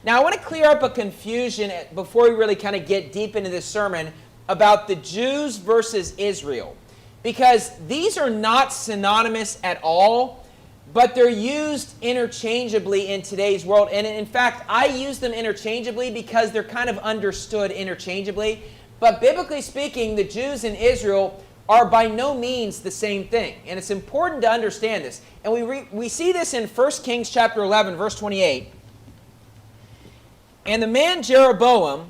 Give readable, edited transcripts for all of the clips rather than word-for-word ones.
Now, I want to clear up a confusion before we really kind of get deep into this sermon about the Jews versus Israel, because these are not synonymous at all, but they're used interchangeably in today's world. And in fact, I use them interchangeably because they're kind of understood interchangeably. But biblically speaking, the Jews and Israel are by no means the same thing. And it's important to understand this. And we see this in 1 Kings chapter 11, verse 28. And the man Jeroboam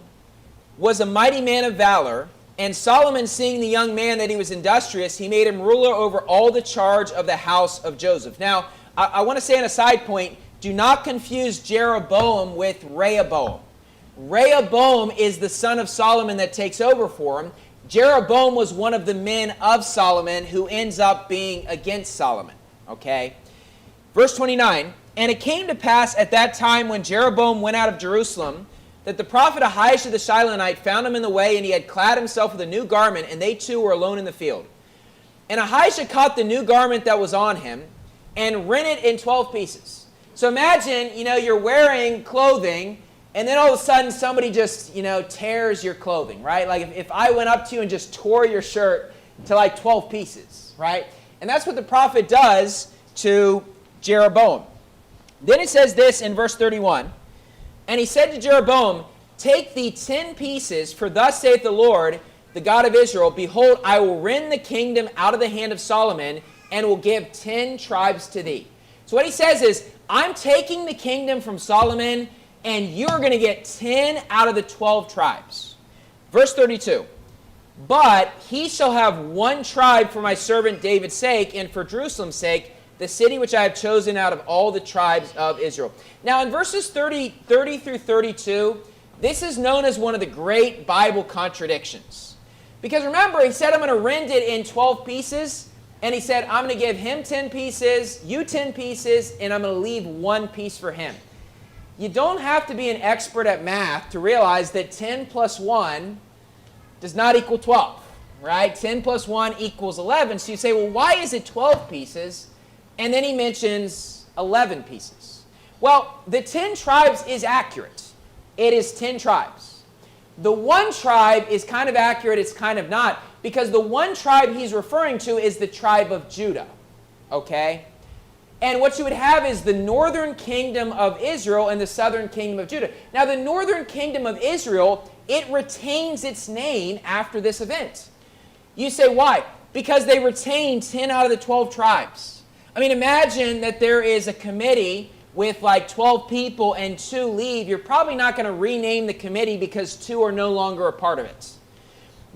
was a mighty man of valor, and Solomon, seeing the young man that he was industrious, he made him ruler over all the charge of the house of Joseph. Now, I want to say on a side point, do not confuse Jeroboam with Rehoboam. Rehoboam is the son of Solomon that takes over for him. Jeroboam was one of the men of Solomon who ends up being against Solomon. Okay? Verse 29, and it came to pass at that time when Jeroboam went out of Jerusalem, that the prophet Ahijah the Shilonite found him in the way, and he had clad himself with a new garment, and they two were alone in the field. And Ahijah caught the new garment that was on him, and rent it in 12 pieces. So imagine, you're wearing clothing, and then all of a sudden somebody just, tears your clothing, right? Like if I went up to you and just tore your shirt to like 12 pieces, right? And that's what the prophet does to Jeroboam. Then it says this in verse 31. And he said to Jeroboam, take thee 10 pieces, for thus saith the Lord, the God of Israel, behold, I will rend the kingdom out of the hand of Solomon, and will give 10 tribes to thee. So what he says is, I'm taking the kingdom from Solomon, and you're going to get 10 out of the 12 tribes. Verse 32, but he shall have one tribe for my servant David's sake, and for Jerusalem's sake, the city which I have chosen out of all the tribes of Israel. Now in verses 30 through 32, this is known as one of the great Bible contradictions. Because remember, he said, I'm going to rend it in 12 pieces. And he said, I'm going to give him 10 pieces, you 10 pieces, and I'm going to leave one piece for him. You don't have to be an expert at math to realize that 10 plus 1 does not equal 12, right? 10 plus 1 equals 11. So you say, well, why is it 12 pieces? And then he mentions 11 pieces. Well, the 10 tribes is accurate. It is 10 tribes. The one tribe is kind of accurate, it's kind of not, because the one tribe he's referring to is the tribe of Judah. Okay? And what you would have is the northern kingdom of Israel and the southern kingdom of Judah. Now, the northern kingdom of Israel, it retains its name after this event. You say, why? Because they retain 10 out of the 12 tribes. I mean, imagine that there is a committee with like 12 people and 2 leave. You're probably not going to rename the committee because 2 are no longer a part of it.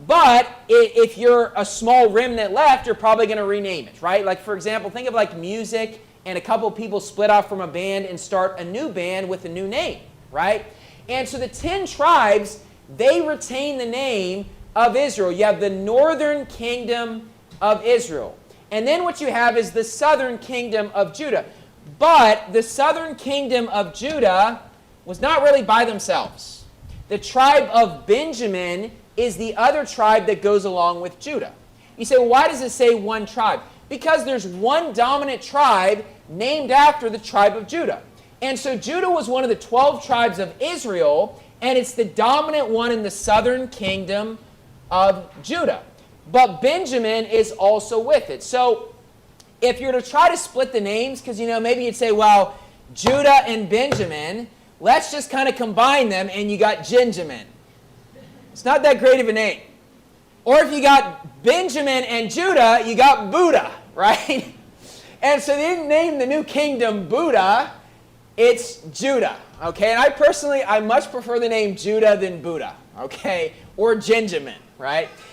But if you're a small remnant left, you're probably going to rename it, right? Like, for example, think of like music and a couple of people split off from a band and start a new band with a new name, right? And so the 10 tribes, they retain the name of Israel. You have the northern kingdom of Israel. And then what you have is the southern kingdom of Judah. But the southern kingdom of Judah was not really by themselves. The tribe of Benjamin is the other tribe that goes along with Judah. You say, well, why does it say one tribe? Because there's one dominant tribe named after the tribe of Judah. And so Judah was one of the 12 tribes of Israel, and it's the dominant one in the southern kingdom of Judah. But Benjamin is also with it. So if you're to try to split the names, because maybe you'd say, well, Judah and Benjamin, let's just kind of combine them, and you got Ginjamin. It's not that great of a name. Or if you got Benjamin and Judah, you got Buddha, right? And so they didn't name the new kingdom Buddha, it's Judah, okay? And I much prefer the name Judah than Buddha, okay? Or Ginjamin, right?